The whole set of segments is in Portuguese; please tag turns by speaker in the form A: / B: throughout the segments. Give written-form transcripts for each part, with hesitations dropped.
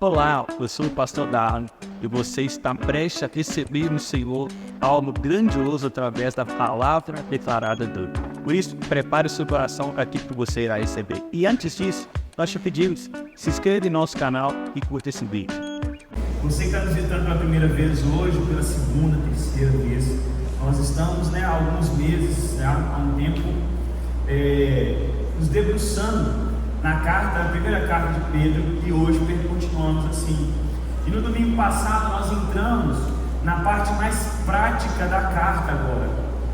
A: Olá, eu sou o pastor Darlan e você está prestes a receber no Senhor algo grandioso através da palavra declarada dele. Por isso, prepare o seu coração para aquilo que você irá receber. E antes disso, nós te pedimos, se inscreva em nosso canal e curta esse vídeo.
B: Você que está nos visitando pela primeira vez hoje, pela segunda, terceira vez, nós estamos há alguns meses, há um tempo, nos debruçando na primeira carta de Pedro, e hoje continuamos assim. E no domingo passado nós entramos na parte mais prática da carta agora,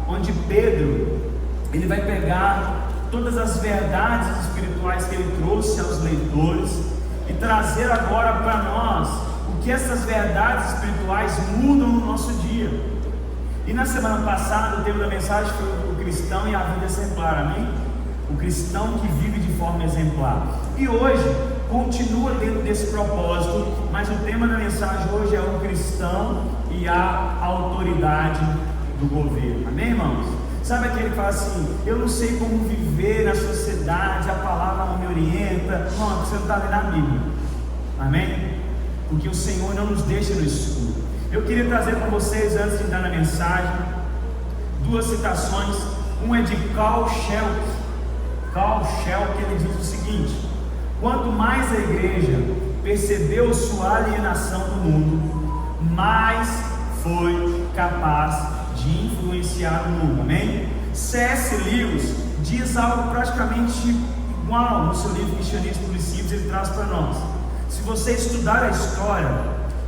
B: onde Pedro ele vai pegar todas as verdades espirituais que ele trouxe aos leitores e trazer agora para nós o que essas verdades espirituais mudam no nosso dia. E na semana passada o tema da mensagem foi o cristão e a vida exemplar, amém? O cristão que vive de forma exemplar. E hoje continua dentro desse propósito, mas o tema da mensagem hoje é o cristão e a autoridade do governo, amém, irmãos? Sabe aquele que fala assim, eu não sei como viver na sociedade, a palavra não me orienta. Não, você não está lendo a Bíblia, amém? Porque o Senhor não nos deixa no escuro. Eu queria trazer para vocês, antes de entrar na mensagem, duas citações. Uma é de Carl Schelk. Carl Schelk, ele diz o seguinte: quanto mais a igreja percebeu sua alienação do mundo, mais foi capaz de influenciar o mundo, amém? C.S. Lewis diz algo praticamente igual no seu livro Cristianismo por Princípios. Ele traz para nós: se você estudar a história,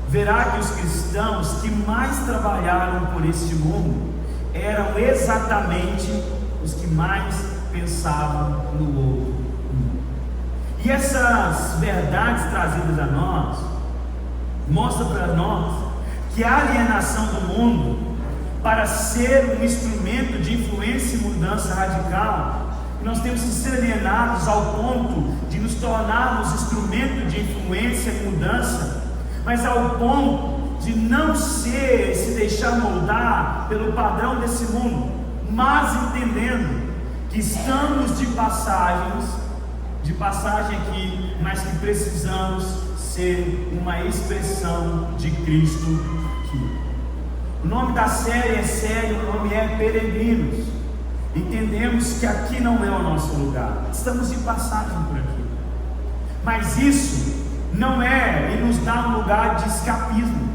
B: verá que os cristãos que mais trabalharam por este mundo eram exatamente os que mais pensavam no outro. E essas verdades trazidas a nós mostram para nós que a alienação do mundo, para ser um instrumento de influência e mudança radical, nós temos que ser alienados ao ponto de nos tornarmos instrumento de influência e mudança, mas ao ponto de não se deixar moldar pelo padrão desse mundo, mas entendendo que estamos de passagem aqui, mas que precisamos ser uma expressão de Cristo aqui. O nome da série é sério, o nome é Peregrinos. Entendemos que aqui não é o nosso lugar, estamos de passagem por aqui, mas isso não é e nos dá um lugar de escapismo,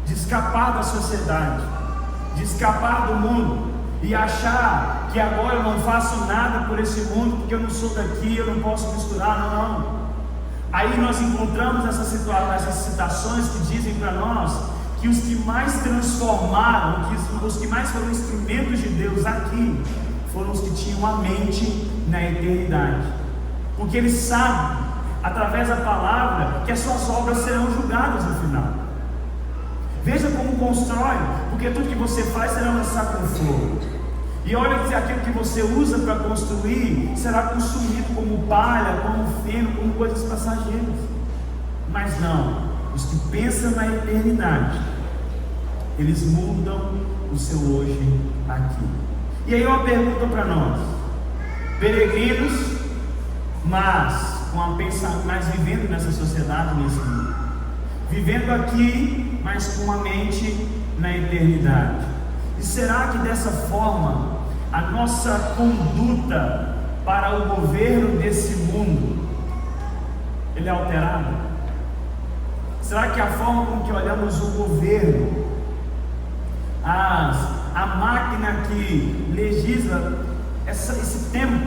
B: de escapar da sociedade, de escapar do mundo e achar que agora eu não faço nada por esse mundo porque eu não sou daqui, eu não posso misturar. Não. Aí nós encontramos essas citações que dizem para nós que os que mais transformaram, os que mais foram instrumentos de Deus aqui, foram os que tinham a mente na eternidade, porque eles sabem, através da palavra, que as suas obras serão julgadas no final. Veja como constrói, porque tudo que você faz será lançado com fogo. E olha que aquilo que você usa para construir será consumido como palha, como feno, como coisas passageiras. Mas não, os que pensam na eternidade, eles mudam o seu hoje aqui. E aí uma pergunta para nós: peregrinos, mas vivendo nessa sociedade, nesse mundo, vivendo aqui, mas com a mente na eternidade. E será que dessa forma a nossa conduta para o governo desse mundo ele é alterada? Será que a forma com que olhamos o governo, a máquina que legisla esse tempo,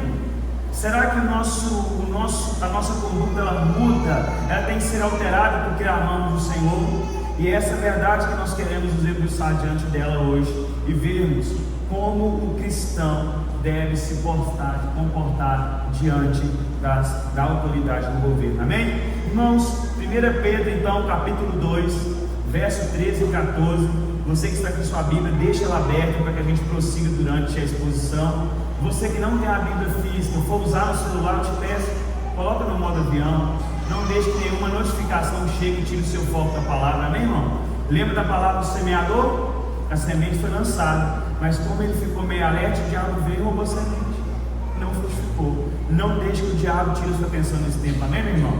B: será que a nossa conduta ela muda? Ela tem que ser alterada porque amamos o Senhor? E essa é a verdade que nós queremos nos debruçar diante dela hoje e vermos como o cristão deve se comportar diante da autoridade do governo, amém? Irmãos, 1 Pedro então, capítulo 2, verso 13 e 14, você que está aqui com sua Bíblia, deixa ela aberta para que a gente prossiga durante a exposição. Você que não tem a Bíblia física, for usar no celular, eu te peço, coloca no modo avião, não deixe que nenhuma notificação chegue e tire o seu foco da palavra, amém, irmão? Lembra da palavra do semeador? A semente foi lançada, mas como ele ficou meio alerta, o diabo veio e roubou a semente, não frutificou. Não deixe que o diabo tire a sua atenção nesse tempo, amém, meu irmão?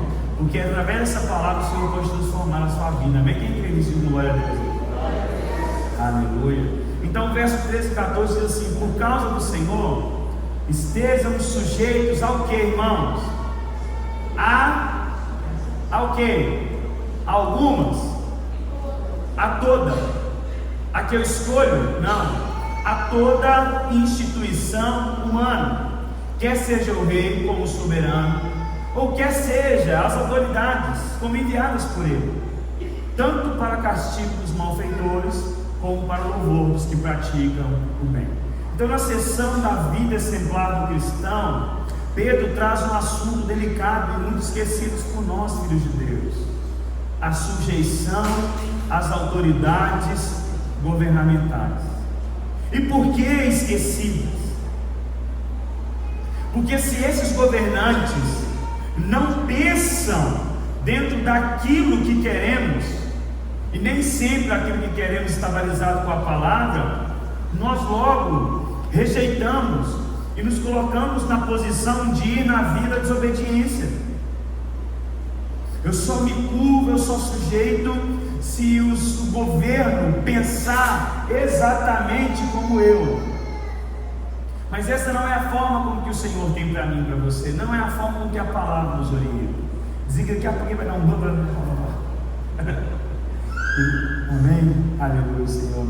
B: porque através dessa palavra o Senhor pode transformar a sua vida. Amém? Quem crê nisso? Glória a Deus. Aleluia. Então, verso 13 e 14 diz assim: por causa do Senhor, estejam sujeitos ao que, irmãos? Ao que? Algumas? A toda? A que eu escolho? Não. A toda instituição humana, quer seja o rei como soberano, ou quer seja as autoridades como enviadas por ele, tanto para castigo dos malfeitores, como para louvor dos que praticam o bem. Então, na seção da vida exemplar do cristão, Pedro traz um assunto delicado e muito esquecido por nós, filhos de Deus: a sujeição às autoridades governamentais. E por que esquecidas? Porque se esses governantes não pensam dentro daquilo que queremos, e nem sempre aquilo que queremos está balizado com a palavra, nós logo rejeitamos e nos colocamos na posição de ir na vida desobediência. Eu só me curvo, eu só sujeito se o governo pensar exatamente como eu. Mas essa não é a forma como que o Senhor tem para mim e para você. Não é a forma como que a palavra nos orienta. Diga que a pouquinho vai dar um amém? Aleluia, Senhor.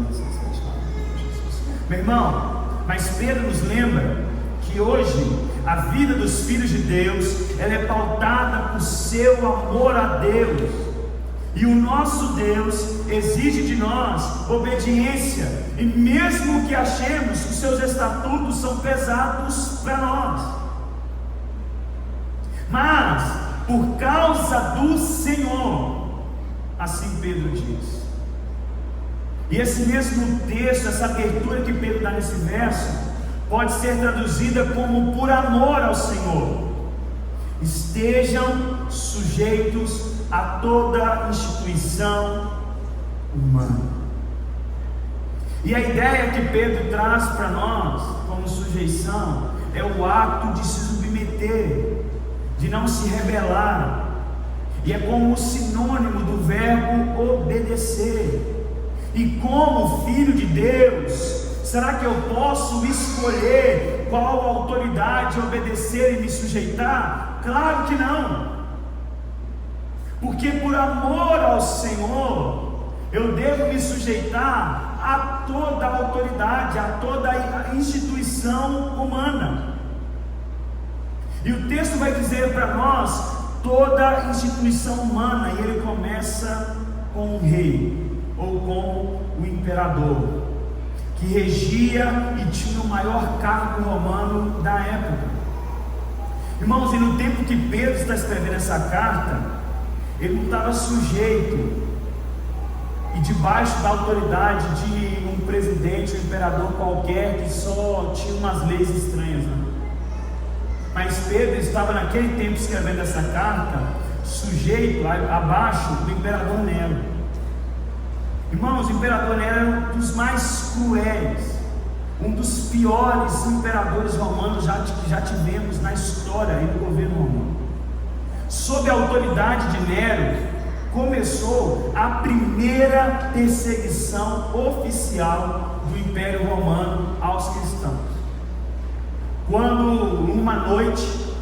B: Meu irmão, mas Pedro nos lembra que hoje a vida dos filhos de Deus, ela é pautada por seu amor a Deus. E o nosso Deus exige de nós obediência, e mesmo que achemos que os seus estatutos são pesados para nós, mas por causa do Senhor, assim Pedro diz. E esse mesmo texto, essa abertura que Pedro dá nesse verso, pode ser traduzida como por amor ao Senhor. Estejam sujeitos a toda instituição humana. E a ideia que Pedro traz para nós como sujeição é o ato de se submeter, de não se rebelar, e é como sinônimo do verbo obedecer. E como filho de Deus, será que eu posso escolher qual autoridade obedecer e me sujeitar? Claro que não. Porque por amor ao Senhor, eu devo me sujeitar a toda a autoridade, a toda a instituição humana. E o texto vai dizer para nós toda a instituição humana, e ele começa com o rei, ou com o imperador, que regia e tinha o maior cargo romano da época. Irmãos, e no tempo que Pedro está escrevendo essa carta, ele não estava sujeito e debaixo da autoridade de um presidente, um imperador qualquer que só tinha umas leis estranhas, né? Mas Pedro estava naquele tempo escrevendo essa carta sujeito abaixo do imperador Nero. Irmãos, o imperador Nero era um dos mais cruéis, um dos piores imperadores romanos que já tivemos na história e no governo romano. Sob a autoridade de Nero, começou a primeira perseguição oficial do Império Romano aos cristãos. Quando, uma noite,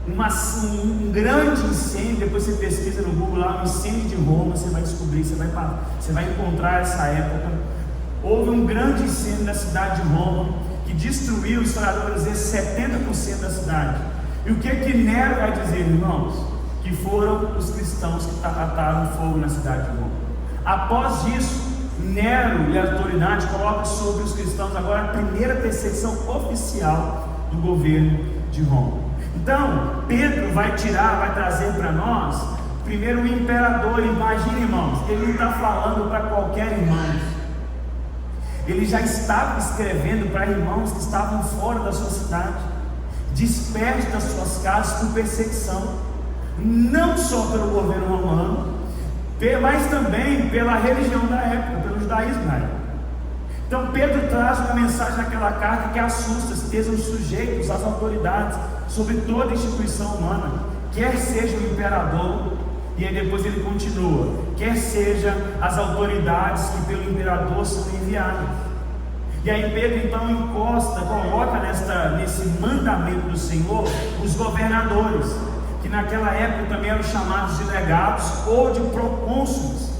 B: um grande incêndio, depois você pesquisa no Google lá, um incêndio de Roma, você vai descobrir, você vai encontrar essa época. Houve um grande incêndio na cidade de Roma, que destruiu, os historiadores dizem, 70% da cidade. E o que Nero vai dizer, irmãos? Que foram os cristãos que ataram fogo na cidade de Roma. Após isso, Nero e a autoridade colocam sobre os cristãos agora a primeira perseguição oficial do governo de Roma. Então, Pedro vai trazer para nós, primeiro o imperador. Imagina, irmãos, ele não está falando para qualquer irmão, ele já estava escrevendo para irmãos que estavam fora da sua cidade, dispersos das suas casas por perseguição, não só pelo governo romano, mas também pela religião da época, pelo judaísmo da época. Então Pedro traz uma mensagem naquela carta que assusta: estejam sujeitos às autoridades sobre toda instituição humana, quer seja o imperador, e aí depois ele continua, quer seja as autoridades que pelo imperador são enviadas. E aí Pedro então coloca nesse mandamento do Senhor os governadores, que naquela época também eram chamados de legados ou de procônsulos.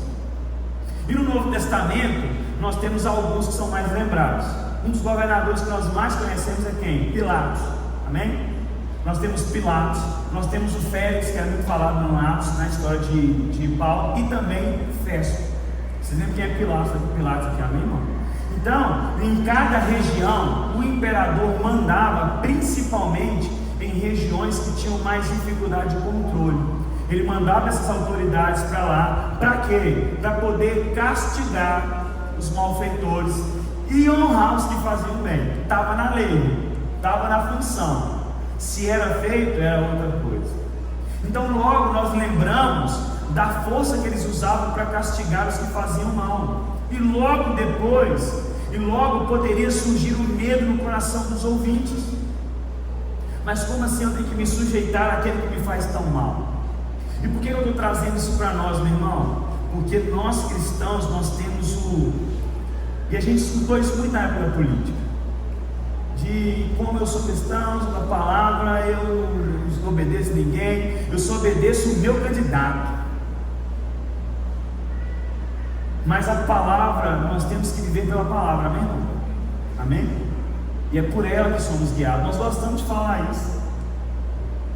B: E no Novo Testamento nós temos alguns que são mais lembrados. Um dos governadores que nós mais conhecemos é quem? Pilatos, amém? Nós temos Pilatos, nós temos o Félix, que é muito falado no Atos, na história de Paulo, e também Festo. Vocês lembram quem é Pilatos aqui, amém, irmão? Então, em cada região, o imperador mandava principalmente em regiões que tinham mais dificuldade de controle. Ele mandava essas autoridades para lá, para quê? Para poder castigar os malfeitores e honrar os que faziam bem. Estava na lei, estava na função. Se era feito, era outra coisa. Então logo nós lembramos da força que eles usavam para castigar os que faziam mal. E logo depois, poderia surgir o medo no coração dos ouvintes. Mas como assim eu tenho que me sujeitar àquele que me faz tão mal? E por que eu estou trazendo isso para nós, meu irmão? Porque nós cristãos, nós temos e a gente escutou isso muito na época da política, de como eu sou cristão, sou da palavra, eu não obedeço ninguém, eu só obedeço o meu candidato. Mas a palavra, nós temos que viver pela palavra, amém? Amém? E é por ela que somos guiados. Nós gostamos de falar isso.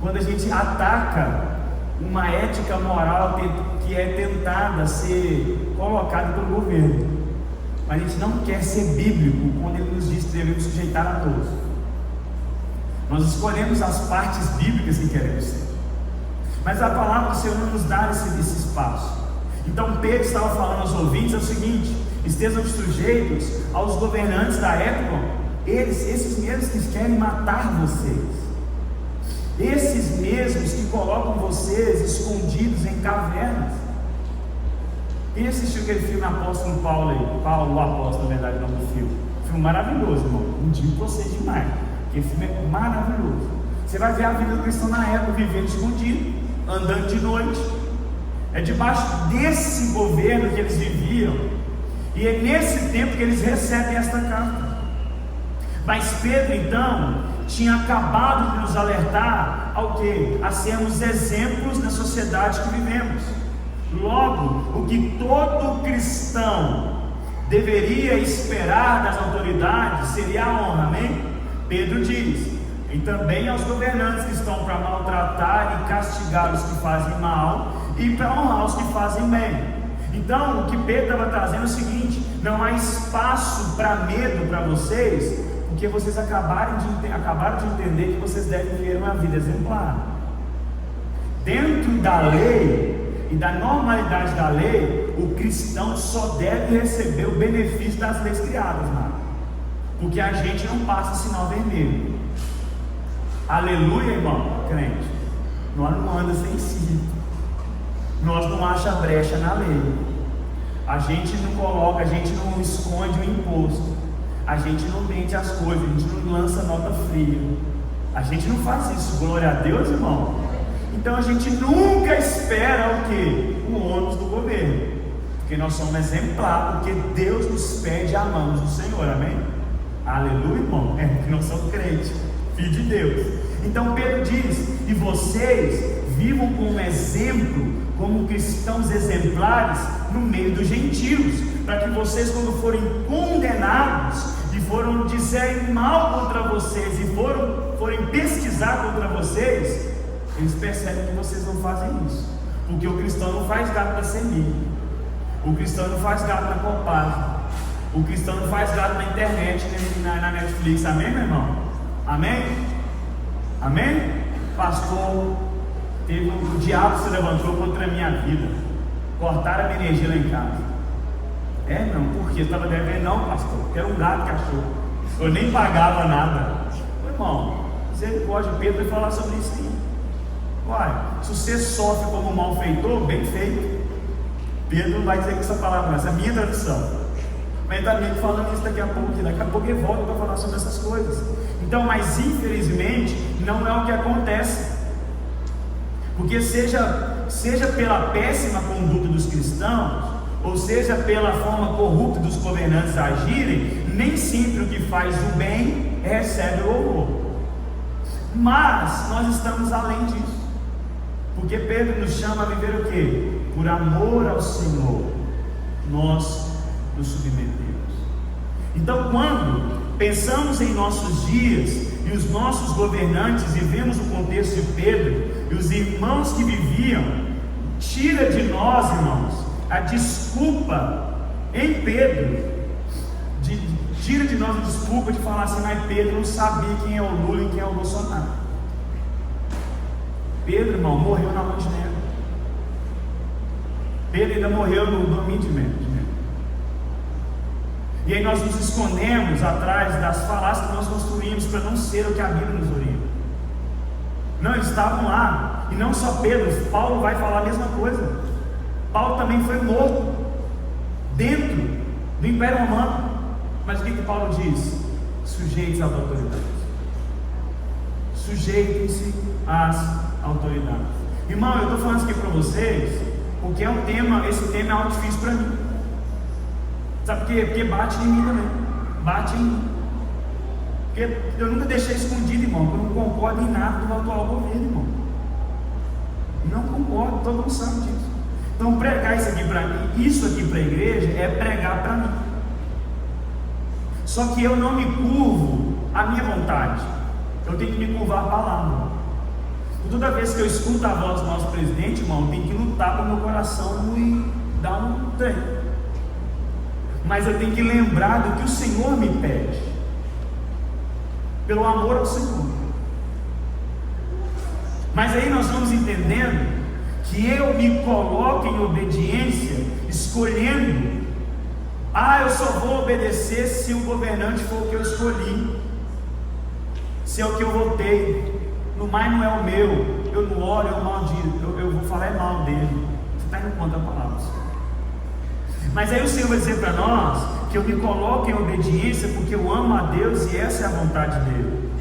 B: Quando a gente ataca uma ética moral que é tentada ser colocada pelo governo, mas a gente não quer ser bíblico quando ele nos diz que devemos sujeitar a todos. Nós escolhemos as partes bíblicas que queremos ser, mas a palavra do Senhor não nos dá esse espaço. Então Pedro estava falando aos ouvintes o seguinte: estejam sujeitos aos governantes da época, esses mesmos que querem matar vocês, esses mesmos que colocam vocês escondidos em cavernas. Quem assistiu aquele filme Apóstolo Paulo aí? Paulo, o Apóstolo, na verdade, o nome do filme. Filme maravilhoso, irmão. Indico vocês demais. Aquele filme é maravilhoso. Você vai ver a vida do cristão na época, vivendo escondido, andando de noite. É debaixo desse governo que eles viviam, e é nesse tempo que eles recebem esta carta. Mas Pedro então tinha acabado de nos alertar ao quê? A sermos exemplos na sociedade que vivemos. Logo, o que todo cristão deveria esperar das autoridades seria a honra, amém? Pedro diz: e também aos governantes que estão para maltratar e castigar os que fazem mal, e para honrar os que fazem bem. Então, o que Pedro estava trazendo é o seguinte: não há espaço para medo para vocês, porque vocês acabaram de entender que vocês devem viver uma vida exemplar. Dentro da lei e da normalidade da lei, o cristão só deve receber o benefício das leis criadas, mano. Porque a gente não passa sinal vermelho. Aleluia, irmão, crente. Nós não anda sem cinto. Nós não acha brecha na lei. A gente não coloca, a gente não esconde o imposto. A gente não mente as coisas, a gente não lança nota fria. A gente não faz isso, glória a Deus, irmão. Então a gente nunca espera o quê? O ônus do governo. Porque nós somos exemplar, porque Deus nos pede a mão do Senhor, amém? Aleluia, irmão. É porque nós somos crentes, filho de Deus. Então Pedro diz: e vocês vivam como exemplo, como cristãos exemplares no meio dos gentios, para que vocês, quando forem condenados e foram dizer mal contra vocês e forem pesquisar contra vocês, eles percebem que vocês não fazem isso. Porque o cristão não faz gato na semilha, o cristão não faz gato na compagem, o cristão não faz gato na internet, na Netflix, amém, meu irmão? Amém? Amém? Pastor, o diabo se levantou contra a minha vida, cortaram a minha energia lá em casa. Não, porque eu estava devendo, não, pastor, que era um gato que achou, eu nem pagava nada. Meu irmão, misericórdia, Pedro vai falar sobre isso aí. Uai, se você sofre como malfeitor, bem feito. Pedro não vai dizer que essa palavra, essa é a minha tradução. Mas ele está falando isso daqui a pouco ele volta para falar sobre essas coisas. Então, mas infelizmente, não é o que acontece. Porque seja pela péssima conduta dos cristãos, ou seja pela forma corrupta dos governantes agirem, nem sempre o que faz o bem recebe o louvor. Mas nós estamos além disso, porque Pedro nos chama a viver o quê? Por amor ao Senhor, nós nos submetemos. Então, quando pensamos em nossos dias e os nossos governantes, e vemos o contexto de Pedro e os irmãos que viviam, tira de nós, irmãos, a desculpa em Pedro, tira de nós a desculpa de falar assim, mas Pedro não sabia quem é o Lula e quem é o Bolsonaro. Pedro, irmão, morreu na mão de Nero. Pedro ainda morreu no domínio de Nero. E aí nós nos escondemos atrás das falácias que nós construímos para não ser o que a Bíblia nos orienta. Não, eles estavam lá, e não só Pedro, Paulo vai falar a mesma coisa. Paulo também foi morto dentro do Império Romano. Mas o que Paulo diz? Sujeitem-se às autoridades. Sujeitem-se às autoridades. Irmão, eu estou falando isso aqui para vocês porque é esse tema é algo difícil para mim. Sabe por quê? Porque bate em mim também. Bate em mim. Porque eu nunca deixei escondido, irmão, que eu não concordo em nada do atual governo, irmão. Não concordo, todo mundo sabe disso. Então pregar isso aqui para mim, isso aqui para a igreja, é pregar para mim. Só que eu não me curvo à minha vontade, eu tenho que me curvar à palavra. Toda vez que eu escuto a voz do nosso presidente, irmão, eu tenho que lutar para o meu coração e dar um treino. Mas eu tenho que lembrar do que o Senhor me pede, pelo amor ao Senhor. Mas aí nós vamos entendendo que eu me coloco em obediência, escolhendo, eu só vou obedecer se o governante for o que eu escolhi, se é o que eu votei. No mais não é o meu, eu não oro, eu vou falar mal dele. Você está indo contra a palavra. Mas aí o Senhor vai dizer para nós que eu me coloco em obediência porque eu amo a Deus e essa é a vontade dele.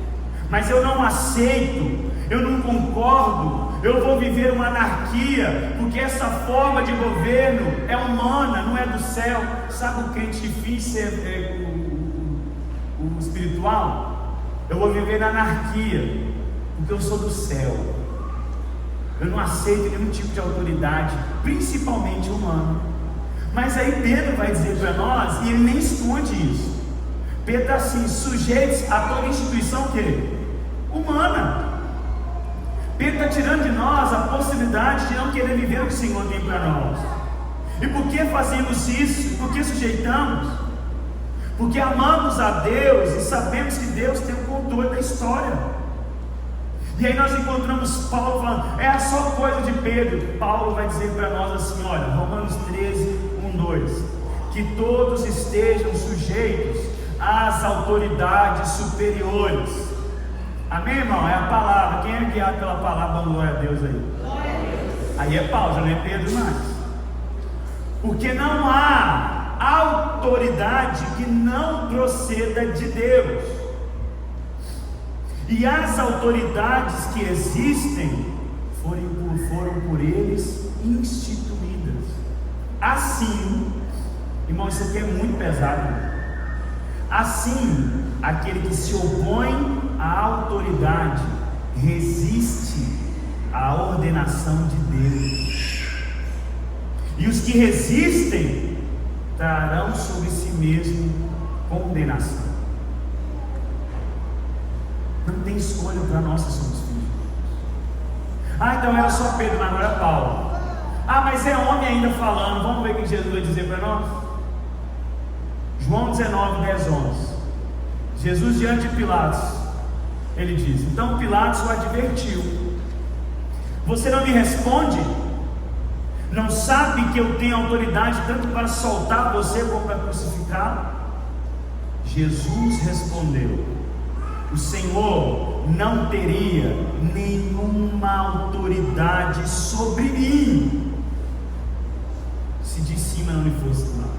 B: Mas eu não aceito, eu não concordo, eu vou viver uma anarquia, porque essa forma de governo é humana, não é do céu. Sabe o crente difícil o espiritual? Eu vou viver na anarquia, porque eu sou do céu. Eu não aceito nenhum tipo de autoridade, principalmente humana. Mas aí Pedro vai dizer para nós, e ele nem esconde isso. Pedro está assim, sujeitos a toda instituição o quê? Humana. Pedro está tirando de nós a possibilidade de não querer viver o que o Senhor tem para nós. E por que fazemos isso? Por que sujeitamos? Porque amamos a Deus e sabemos que Deus tem o controle da história. E aí nós encontramos Paulo falando, é só coisa de Pedro. Paulo vai dizer para nós assim, olha, Romanos 13, 1-2, que todos estejam sujeitos às autoridades superiores. Amém, irmão? É a palavra. Quem é guiado pela palavra, glória a Deus aí. Aí é Paulo, já não é Pedro mais. Porque não há autoridade que não proceda de Deus. E as autoridades que existem foram por eles instituídas. Assim, irmão, isso aqui é muito pesado. Assim, aquele que se opõe à autoridade resiste à ordenação de Deus. E os que resistem trarão sobre si mesmo condenação. Não tem escolha para nós que somos filhos. Então era só Pedro, mas agora é Paulo. Mas é homem ainda falando. Vamos ver o que Jesus vai dizer para nós? João 19, 10, 11. Jesus diante de Pilatos, ele diz, então Pilatos o advertiu, você não me responde? Não sabe que eu tenho autoridade tanto para soltar você como para crucificá-lo? Jesus respondeu, o Senhor não teria nenhuma autoridade sobre mim se de cima não lhe fosse dado.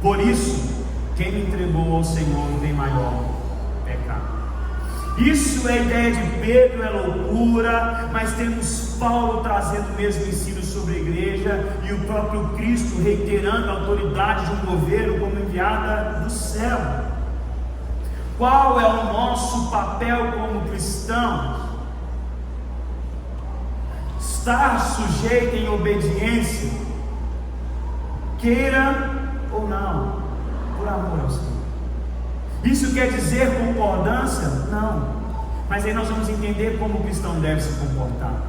B: Por isso, quem me entregou ao Senhor não tem maior pecado. Isso é ideia de Pedro, é loucura, mas temos Paulo trazendo o mesmo ensino sobre a igreja e o próprio Cristo reiterando a autoridade de um governo como enviada do céu. Qual é o nosso papel como cristãos? Estar sujeito em obediência, queira ou não, por amor ao Senhor. Isso quer dizer concordância? Não. Mas aí nós vamos entender como o cristão deve se comportar.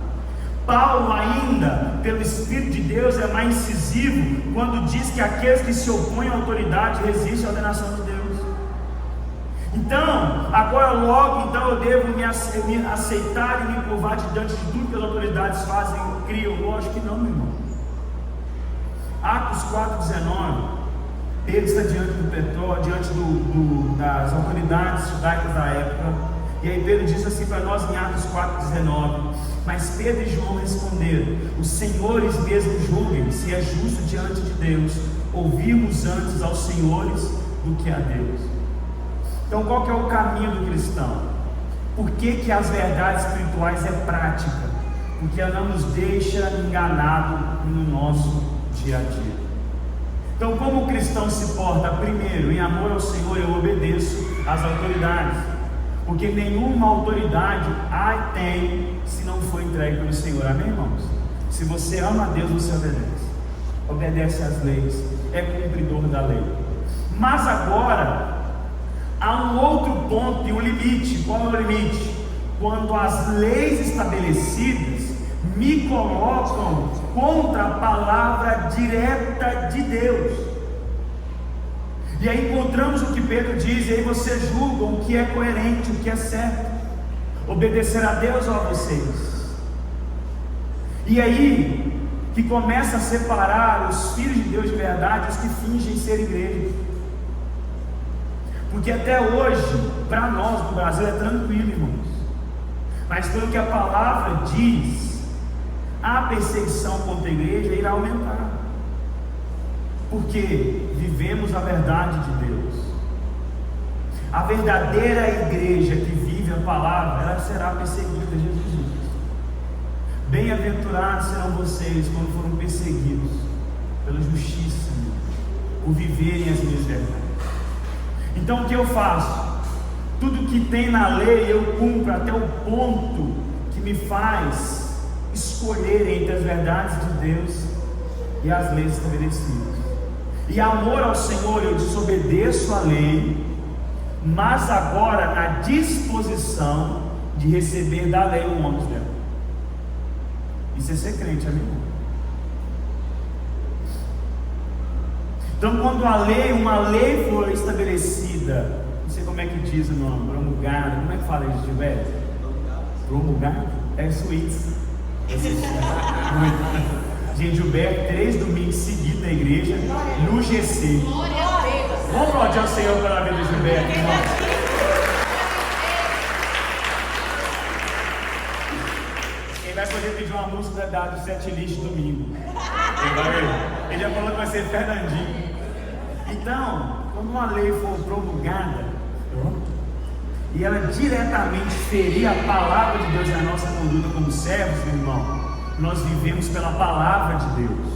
B: Paulo ainda, pelo Espírito de Deus, é mais incisivo quando diz que aqueles que se opõem à autoridade resistem à ordenação de Deus. Então, agora logo, eu devo me aceitar e me curvar diante de tudo que as autoridades fazem, criam? Lógico que não, meu irmão. Atos 4,19, Pedro está diante do petróleo, diante das autoridades judaicas da época, e aí Pedro diz assim para nós em Atos 4,19: mas Pedro e João responderam: os senhores mesmo julguem se é justo diante de Deus ouvirmos antes aos senhores do que a Deus. Então qual que é o caminho do cristão? Por que as verdades espirituais é prática? Porque ela não nos deixa enganado no nosso dia a dia. Então como o cristão se porta? Primeiro, em amor ao Senhor, eu obedeço às autoridades, porque nenhuma autoridade tem se não for entregue pelo Senhor. Amém, irmãos? Se você ama a Deus, você obedece às leis, é cumpridor da lei. Mas agora há um outro ponto e um limite. Qual é o limite? Quando as leis estabelecidas me colocam contra a palavra direta de Deus. E aí encontramos o que Pedro diz, e aí você julga o que é coerente, o que é certo, obedecer a Deus ou a vocês. E aí que começa a separar os filhos de Deus de verdade, os que fingem ser igreja. Porque até hoje, para nós no Brasil é tranquilo, irmãos, mas pelo que a palavra diz, a perseguição contra a igreja irá aumentar, porque vivemos a verdade de Deus. A verdadeira igreja que vive a palavra, ela será perseguida. Jesus diz: bem-aventurados serão vocês quando foram perseguidos pela justiça, por viverem as minhas verdades. Então o que eu faço? Tudo que tem na lei eu cumpro até o ponto que me faz escolher entre as verdades de Deus e as leis estabelecidas. E amor ao Senhor, eu desobedeço a lei, mas agora na disposição de receber da lei o ônus dela. Isso é ser crente, amigo. Então quando uma lei for estabelecida, não sei como é que diz o nome, promulgada, como é que fala isso, Gilberto? Promulgado? É suíço. Gente, Gilberto, 3 domingos seguidos na igreja, no GC. Vamos aplaudir ao Senhor pela vida de Gilberto, irmão. Quem vai poder pedir uma música do set list domingo? Ele já falou que vai ser Fernandinho. Então, quando uma lei for promulgada e ela diretamente ferir a palavra de Deus na nossa conduta como servos, meu irmão, nós vivemos pela palavra de Deus,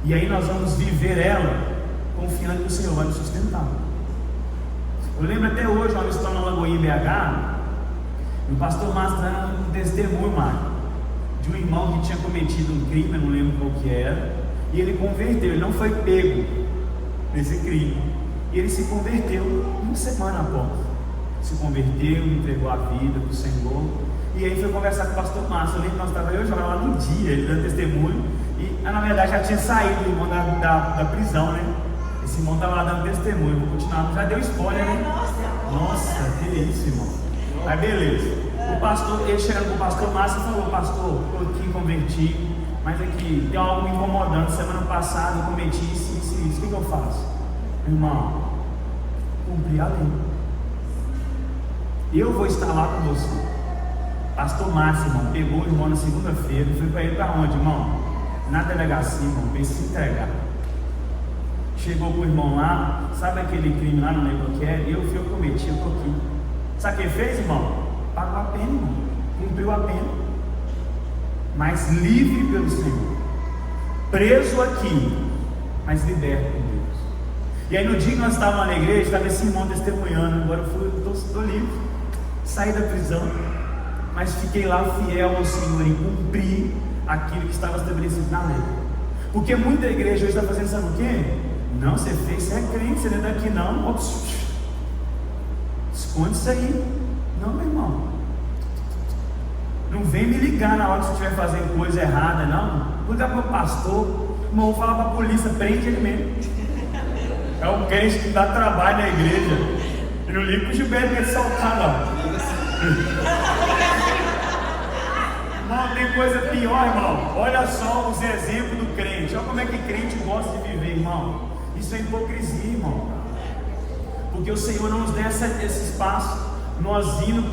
B: e aí nós vamos viver ela confiando que o Senhor vai nos sustentar. Eu lembro até hoje uma missão na Lagoinha em BH, e o pastor Márcio dando um testemunho, de um irmão que tinha cometido um crime, eu não lembro qual que era, e ele converteu, ele não foi pego nesse crime, e ele se converteu uma semana após. Se converteu, entregou a vida para o Senhor, e aí foi conversar com o pastor Márcio. Eu lembro que nós estávamos lá no dia, ele dando testemunho, e na verdade já tinha saído o irmão da prisão, né? Esse irmão estava lá dando testemunho, vou continuar, já deu spoiler, né? Nossa, que isso, irmão. Aí beleza, o pastor, ele chegando com o pastor Márcio e falou: pastor, estou aqui, converti, mas aqui tem algo me incomodando, semana passada eu cometi isso, o que eu faço? Irmão, cumprir a lei. Eu vou estar lá com você. Pastor Márcio, irmão, pegou o irmão na segunda-feira, foi para ele para onde, irmão? Na delegacia, irmão, para ele se entregar. chegou com o irmão lá, sabe aquele crime lá, não lembro o que é, eu cometi, eu tô aqui. Sabe o que ele fez, irmão? Pagou a pena, irmão, cumpriu a pena, mas livre pelo Senhor, preso aqui, mas liberto por Deus. E aí no dia que nós estávamos na igreja, estava esse irmão testemunhando, agora eu estou livre, saí da prisão, mas fiquei lá fiel ao Senhor e cumpri aquilo que estava estabelecido na lei. Porque muita igreja hoje está fazendo, sabe o quê? Não, você fez, você é crente, você não é daqui não. Esconde isso aí. Não, meu irmão. Não vem me ligar na hora que você estiver fazendo coisa errada, não. Liga para o pastor, irmão, vou falar para a polícia, prende ele mesmo. É um crente que dá trabalho na igreja. E não liga para o Gilberto que ele soltar, não. Irmão, tem coisa pior, irmão. Olha só os exemplos do crente. Olha como é que crente gosta de viver, irmão. Isso é hipocrisia, irmão. Porque o Senhor não nos dá esse espaço. Nós indo,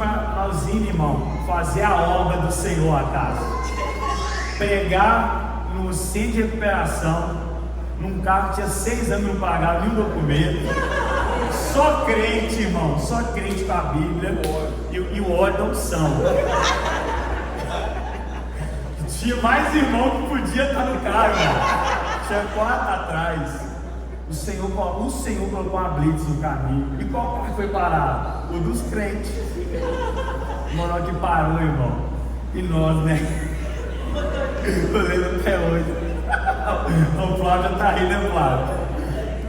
B: irmão, fazer a obra do Senhor a casa. Pregar no centro de recuperação, num carro que tinha 6 anos, não pagava nenhum documento. Só crente, irmão. Só crente com a Bíblia e o óleo da unção. Tinha mais irmão que podia estar no carro, irmão. Tinha 4 atrás. O Senhor colocou uma blitz no caminho. E qual carro foi parado? O dos crentes. O menor que parou, irmão. E nós, né? Eu lembro até hoje. O Flávio já tá rindo, né, Flávio?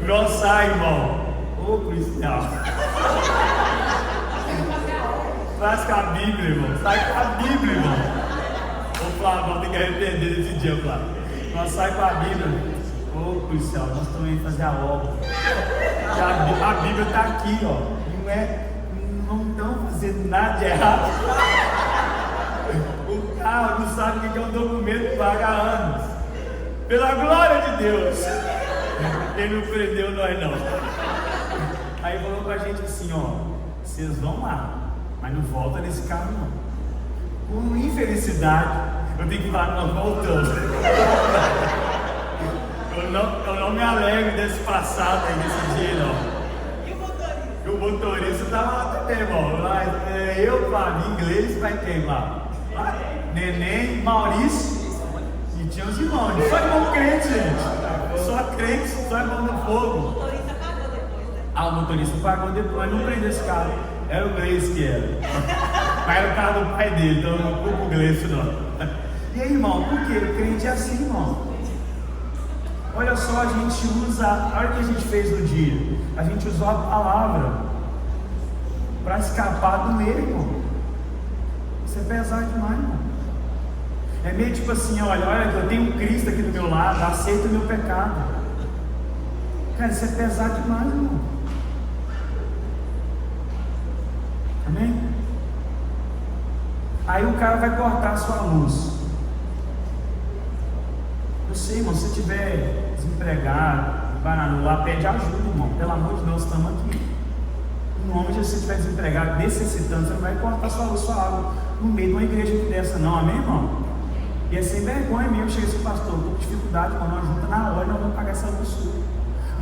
B: Nós sai, irmão. Ô, policial. Traz com a Bíblia, irmão. Sai com a Bíblia, irmão. Ô, Flávio, tem que arrepender desse dia, Flávio. Nós sai com a Bíblia. Ô, policial, nós estamos indo fazer a obra. A Bíblia está aqui, ó. Não estão fazendo nada de errado. O carro não sabe o que é um documento que paga há anos. Pela glória de Deus, ele não prendeu nós, não. Aí falou pra gente assim, ó: vocês vão lá, mas não volta nesse carro, não. Com infelicidade, eu tenho que falar, nós voltamos. Eu não me alegro desse passado aí, desse dia, não. E o motorista estava lá também, irmão. Lá, eu, Flávio, inglês, vai quem lá? Neném, Maurício. E tinha os irmãos. Só irmão crente, gente. Só crente, só irmão do fogo. O motorista pagou depois, né? Ah, o motorista pagou depois, não prendeu esse carro. Era o Gleice que era. Mas era o carro do pai dele, então não culpa o Gleice, não. E aí, irmão, por quê? O crente é assim, irmão. Olha só, a gente usa, olha o que a gente fez no dia. A gente usou a palavra para escapar do erro. Isso é pesado demais, irmão. É meio tipo assim, olha, eu tenho um Cristo aqui do meu lado, aceita o meu pecado. Cara, isso é pesado demais, irmão. Amém? Aí o cara vai cortar a sua luz. Eu sei, irmão, se você estiver desempregado, vai lá, pede ajuda, irmão. Pelo amor de Deus, estamos aqui. No nome de Jesus, se você estiver desempregado, necessitando, você não vai cortar sua água no meio de uma igreja que dessa, não, amém, irmão? E é sem vergonha mesmo, chega esse pastor, com dificuldade, irmão, nós junta na hora, nós vamos pagar essa luz sua.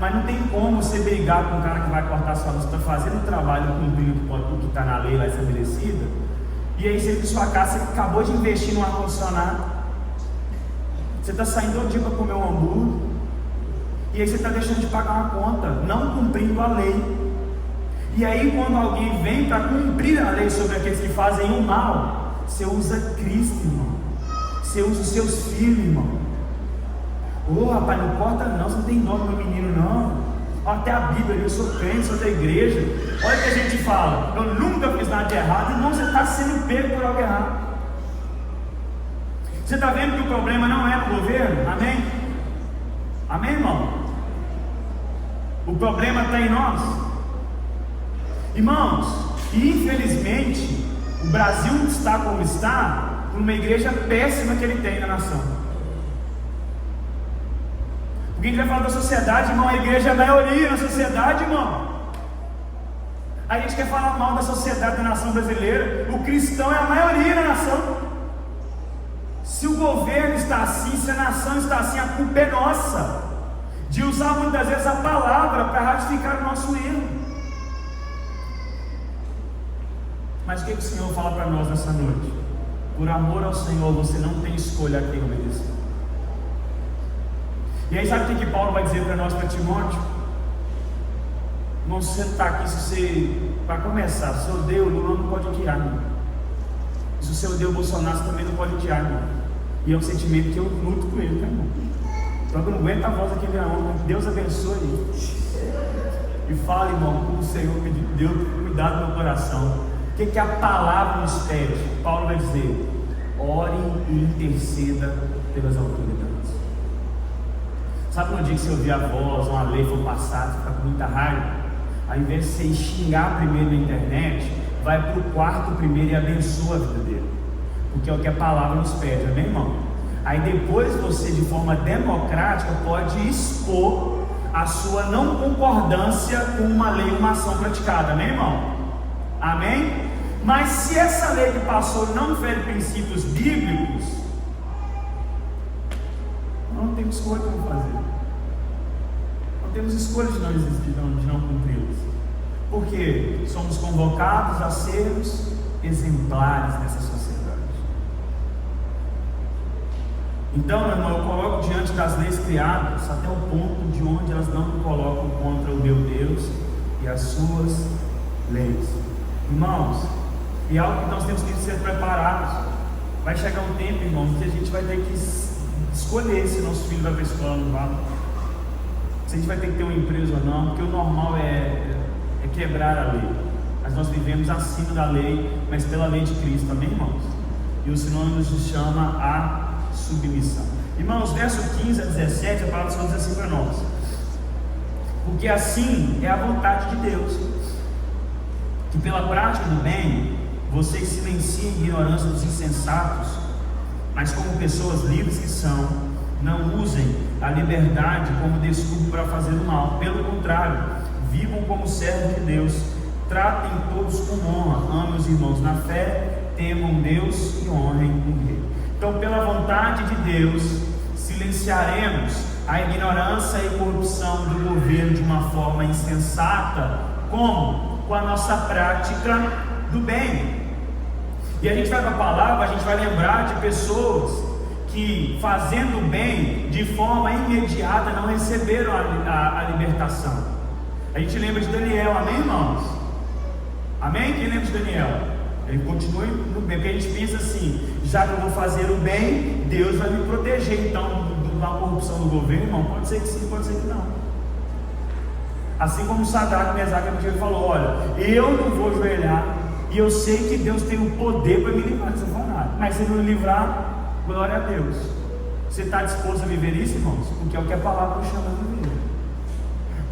B: Mas não tem como você brigar com um cara que vai cortar sua luz, está fazendo o trabalho, cumprindo o que está na lei lá estabelecida, e aí você vem para sua casa, você acabou de investir no ar-condicionado. Você está saindo todo dia para comer um hambúrguer, e aí você está deixando de pagar uma conta, não cumprindo a lei. E aí quando alguém vem para cumprir a lei sobre aqueles que fazem o mal, você usa Cristo, irmão. Você usa os seus filhos, irmão. Ô, rapaz, não corta não, você não tem dó do meu menino, não. Até a Bíblia, eu sou crente, sou da igreja. Olha o que a gente fala: eu nunca fiz nada de errado. Irmão, você está sendo pego por algo errado. Você está vendo que o problema não é no governo? Amém? Amém, irmão? O problema está em nós. Irmãos, infelizmente, o Brasil está como está por uma igreja péssima que ele tem na nação. Porque a gente vai falar da sociedade, irmão, a igreja é a maioria na sociedade, irmão. A gente quer falar mal da sociedade da nação brasileira, o cristão é a maioria na nação. Se o governo está assim, se a nação está assim, a culpa é nossa. de usar muitas vezes a palavra para ratificar o nosso erro. Mas o que o Senhor fala para nós nessa noite? Por amor ao Senhor, você não tem escolha a quem obedecer. E aí sabe o que Paulo vai dizer para nós, para Timóteo? Não, se você está aqui, se você, para começar, se eu odeio o Lula, não pode odiar, não. Se você odeia o Bolsonaro, você também não pode odiar, não. E é um sentimento que eu luto com ele, tá, irmão? Só que eu não aguento a voz daquele homem. Deus abençoe ele. E fala, irmão, com o Senhor me deu cuidado no meu coração. O que a palavra nos pede? Paulo vai dizer: ore e interceda pelas autoridades. Sabe no dia que você ouvir a voz, uma lei for passada, você fica com muita raiva? Ao invés de você xingar primeiro na internet, vai para o quarto primeiro e abençoa a vida dele. Porque é o que a palavra nos pede, amém, irmão? Aí depois você, de forma democrática, pode expor a sua não concordância com uma lei, uma ação praticada, amém, irmão? Amém? Mas se essa lei que passou não fere princípios bíblicos, não temos escolha de não fazer. Não temos escolha de não existir, de não cumpri-los. Porque somos convocados a sermos exemplares nessa sociedade. Então, meu irmão, eu coloco diante das leis criadas até o ponto de onde elas não me colocam contra o meu Deus e as suas leis. Irmãos, e é algo que nós temos que ser preparados. Vai chegar um tempo, irmãos, que a gente vai ter que escolher se nosso filho vai para a escola ou não vai, se a gente vai ter que ter uma empresa ou não, porque o normal é quebrar a lei. Mas nós vivemos acima da lei, mas pela lei de Cristo, amém, irmãos? E o Senhor nos chama a submissão. Irmãos, verso 15 a 17, a palavra do Senhor diz assim para nós: porque assim é a vontade de Deus, que pela prática do bem vocês silenciem a ignorância dos insensatos, mas como pessoas livres que são, não usem a liberdade como desculpa para fazer o mal. Pelo contrário, vivam como servos de Deus, tratem todos com honra, amem os irmãos na fé, temam Deus e honrem o rei. Então, pela vontade de Deus, silenciaremos a ignorância e corrupção do governo de uma forma insensata. Como? Com a nossa prática do bem. E a gente vai para a palavra, a gente vai lembrar de pessoas que, fazendo o bem de forma imediata, não receberam a libertação. A gente lembra de Daniel, amém, irmãos? Amém? Quem lembra de Daniel? Ele continua no bem, porque a gente pensa assim: já que eu vou fazer o bem, Deus vai me proteger então da corrupção do governo, irmão. Pode ser que sim, pode ser que não. Assim como Sadraque, Mesaque e Abednego falou: olha, eu não vou ajoelhar, e eu sei que Deus tem o poder para me livrar dessa fornalha, mas se não me livrar, glória a Deus. Você está disposto a viver isso, irmãos? Porque é o que a palavra nos chama de viver.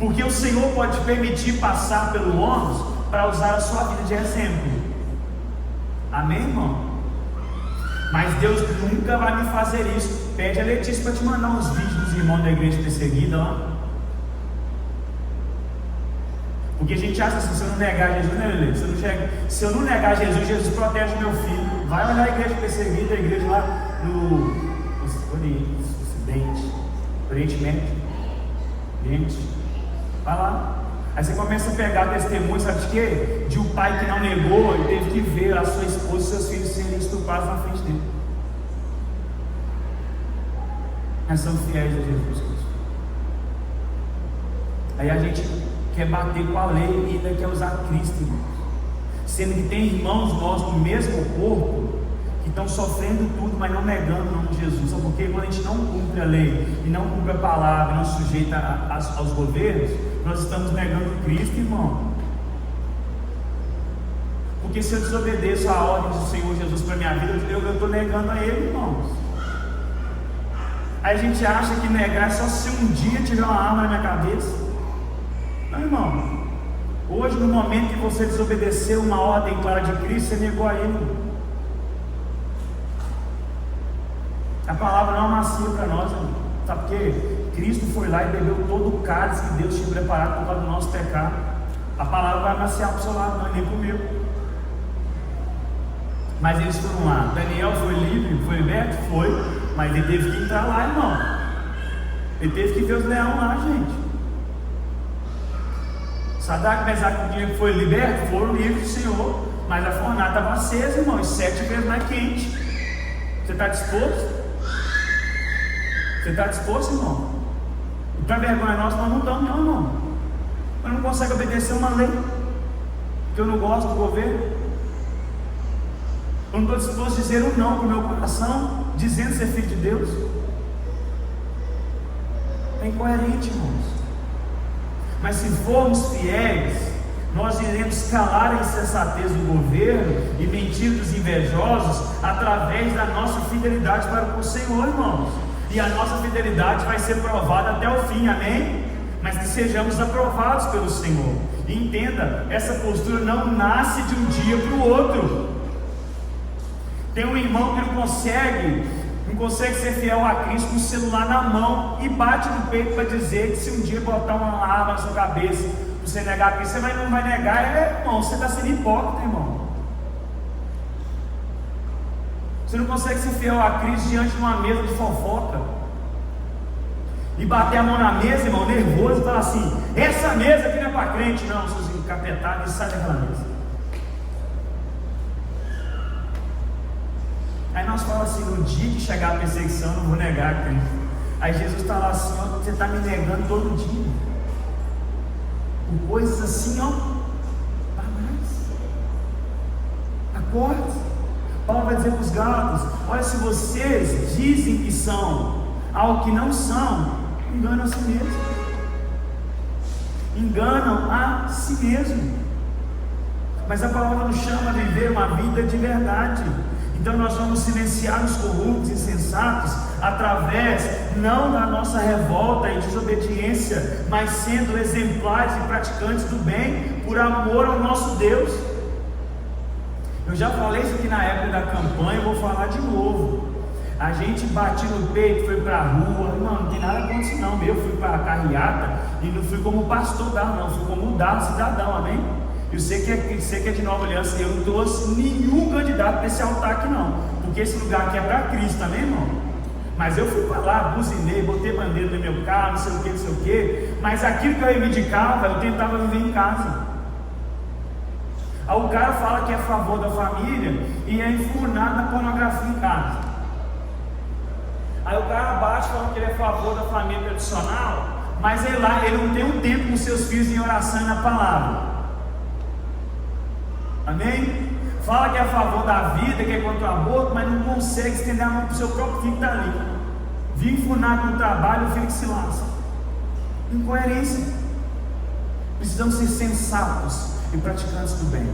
B: Porque o Senhor pode te permitir passar pelo ônus para usar a sua vida de exemplo. Amém, irmão? Mas Deus nunca vai me fazer isso. Pede a Letícia para te mandar uns vídeos dos irmãos da igreja perseguida lá. Porque a gente acha assim: se eu não negar Jesus, né, Lelê? Se eu não negar Jesus, Jesus protege meu filho. Vai olhar a igreja perseguida, a igreja lá no Oriente Médio. Vai lá. Aí você começa a pegar testemunho, sabe de quê? De um pai que não negou e teve que ver a sua esposa e seus filhos serem estuprados na frente dele. Nós somos fiéis a Jesus Cristo. Aí a gente quer bater com a lei e ainda quer usar Cristo, irmãos. Sendo que tem irmãos nossos no mesmo corpo que estão sofrendo tudo, mas não negando o nome de Jesus. Sabe por quê? Quando a gente não cumpre a lei e não cumpre a palavra, não se sujeita aos governos, nós estamos negando Cristo, irmão. Porque se eu desobedeço a ordem do Senhor Jesus para a minha vida, eu estou negando a Ele, irmãos. Aí a gente acha que negar é só se um dia tiver uma arma na minha cabeça. Não, irmão. Hoje, no momento que você desobedeceu uma ordem clara de Cristo, você negou a Ele. A palavra não é macia para nós, irmão. Sabe por quê? Cristo foi lá e bebeu todo o cálice que Deus tinha preparado por causa do nosso pecado. A palavra vai maciar para o seu lado, não é nem para o meu. Mas eles foram lá. Daniel foi livre, foi liberto? Foi. Mas ele teve que entrar lá, irmão. Ele teve que ver os leões lá, gente. Sadraque, Mesaque e Abednego foi liberto, foram livres do Senhor, mas a fornalha estava acesa, irmão, e 7 vezes mais quente. Você está disposto? Você está disposto, irmão? E para vergonha nossa, nós não estamos, não, irmão. Eu não consigo obedecer uma lei, que eu não gosto do governo. Eu não estou disposto a dizer um não para o meu coração, dizendo ser filho de Deus. É incoerente, irmãos. Mas se formos fiéis, nós iremos calar a insensatez do governo e mentir dos invejosos através da nossa fidelidade para com o Senhor, irmãos. E a nossa fidelidade vai ser provada até o fim, amém? Mas que sejamos aprovados pelo Senhor. E entenda, essa postura não nasce de um dia para o outro. Tem um irmão que não consegue ser fiel a Cristo com o celular na mão e bate no peito para dizer que se um dia botar uma arma na sua cabeça, você negar Cristo, você não vai negar, irmão, você está sendo hipócrita, irmão. Você não consegue ser fiel a Cristo diante de uma mesa de fofoca e bater a mão na mesa, irmão, nervoso, e falar assim: essa mesa aqui não é para crente, não, seus encapetados, e sai daquela mesa. Aí nós falamos assim: no dia que chegar a perseguição, eu não vou negar Cristo. Aí Jesus está lá assim: ó, você está me negando todo dia, por coisas assim, ó, para mais. Acorde. Paulo vai dizer para os Gálatas: olha, se vocês dizem que são algo que não são, enganam a si mesmo. Enganam a si mesmo. Mas a palavra nos chama a viver uma vida de verdade. Então nós vamos silenciar os corruptos e insensatos através não da nossa revolta e desobediência, mas sendo exemplares e praticantes do bem por amor ao nosso Deus. Eu já falei isso aqui na época da campanha, eu vou falar de novo. A gente batia no peito, foi para a rua, não tem nada contra isso não. Eu fui para a carreata e não fui como pastor não, fui como cidadão, amém? Eu sei que é de Nova Aliança, eu não trouxe nenhum candidato para esse altar aqui não, porque esse lugar aqui é para Cristo, amém, irmão? Mas eu fui para lá, buzinei, botei bandeira no meu carro, não sei o que, mas aquilo que eu reivindicava, eu tentava viver em casa. Aí o cara fala que é a favor da família e é enfurnado na pornografia em casa. Aí o cara bate falando que ele é a favor da família tradicional, mas ele não tem um tempo com seus filhos em oração e na palavra. Amém? Fala que é a favor da vida, que é contra o aborto, mas não consegue estender a mão para o seu próprio filho que está ali. Vive enfurnado no trabalho, o filho que se lasca. Incoerência. Precisamos ser sensatos e praticantes do bem,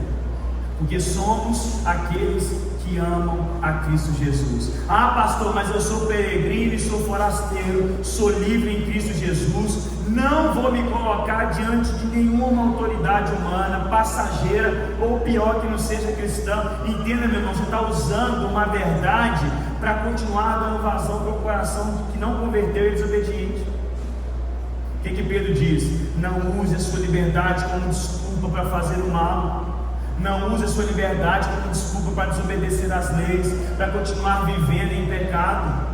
B: porque somos aqueles que amam a Cristo Jesus. Ah, pastor, mas eu sou peregrino e sou forasteiro, sou livre em Cristo Jesus, não vou me colocar diante de nenhuma autoridade humana, passageira, ou pior que não seja cristão. Entenda, meu irmão, você está usando uma verdade para continuar dando vazão para o coração que não converteu e é desobediente. O que Pedro diz? Não use a sua liberdade como desculpa para fazer o mal. Não use a sua liberdade como desculpa para desobedecer às leis, para continuar vivendo em pecado.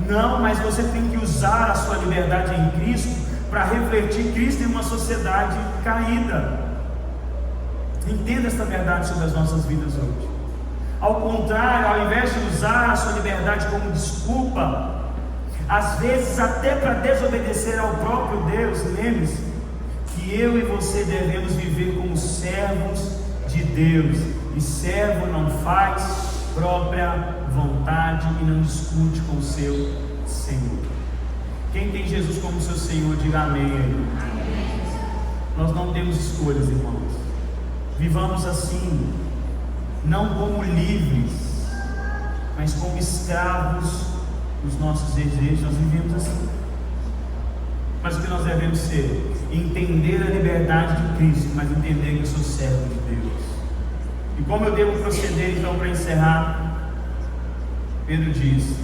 B: Não, mas você tem que usar a sua liberdade em Cristo para refletir Cristo em uma sociedade caída. Entenda esta verdade sobre as nossas vidas hoje. Ao contrário, ao invés de usar a sua liberdade como desculpa, às vezes até para desobedecer ao próprio Deus, lembre-se que eu e você devemos viver como servos de Deus, e servo não faz própria vontade e não discute com o seu Senhor. Quem tem Jesus como seu Senhor, diga amém aí. Nós não temos escolhas, irmãos. Vivamos assim, não como livres, mas como escravos dos nossos desejos. Nós vivemos assim. Mas o que nós devemos ser? Entender a liberdade de Cristo, mas entender que eu sou servo de Deus. E como eu devo proceder então para encerrar? Pedro diz: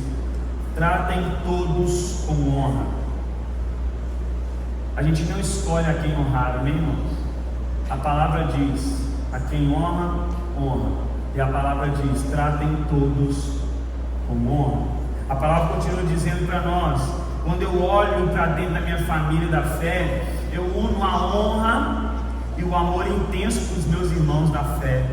B: tratem todos com honra. A gente não escolhe a quem honrar, amém, irmãos? A palavra diz: a quem honra, honra. E a palavra diz: tratem todos com honra. A palavra continua dizendo para nós Quando eu olho para dentro da minha família da fé, eu uno a honra e o amor intenso com os meus irmãos da fé.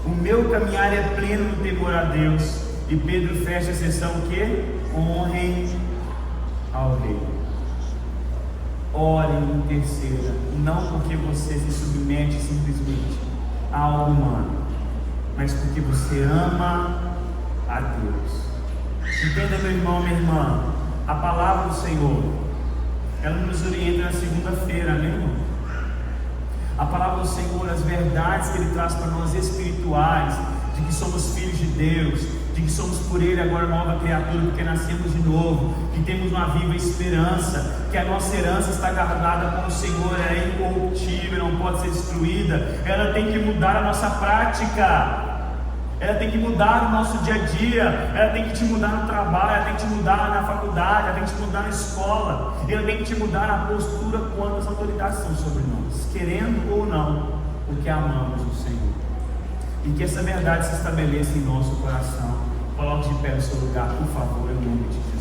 B: O meu caminhar é pleno no temor a Deus. E Pedro fecha a sessão que honrem ao rei. Ore e interceda, não porque você se submete simplesmente a algo humano, mas porque você ama a Deus. Entenda, meu irmão, minha irmã, a palavra do Senhor, ela nos orienta na segunda-feira, amém, irmão? A palavra do Senhor, as verdades que Ele traz para nós espirituais, de que somos filhos de Deus, de que somos por Ele agora nova criatura, porque nascemos de novo, que temos uma viva esperança, que a nossa herança está guardada com o Senhor, ela é incorruptível, não pode ser destruída. Ela tem que mudar a nossa prática, ela tem que mudar o nosso dia a dia, ela tem que te mudar no trabalho, ela tem que te mudar na faculdade, ela tem que te mudar na escola, ela tem que te mudar na postura quando as autoridades estão sobre nós, querendo ou não, porque amamos o Senhor. E que essa verdade se estabeleça em nosso coração. Coloque de pé no seu lugar, por favor, em nome de Jesus.